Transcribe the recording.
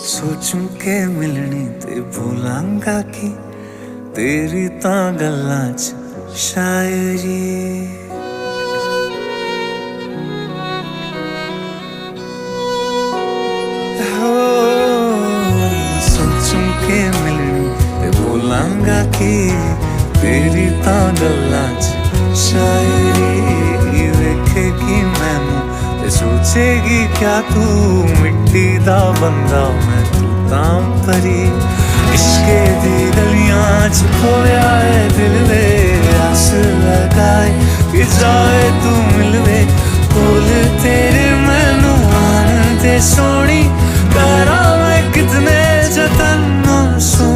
सोचूं के मिलनी ते भूलांगा कि तेरी तां गल्लां च शायरी। सोचूं के मिलनी ते भूलांगा कि तेरी तां गल्लां च शायरी। वेखेगी मैनू ते सोचेगी क्या तू मिट्टी दा बंदा मैं तू तां परी। इश्के दी गलियां च खोया है दिल वे, आस लगाए कि जाए तू मिलवे। कोल तेरे मैनू आन दे सोनी, करा मैं कितने जतन सोनी।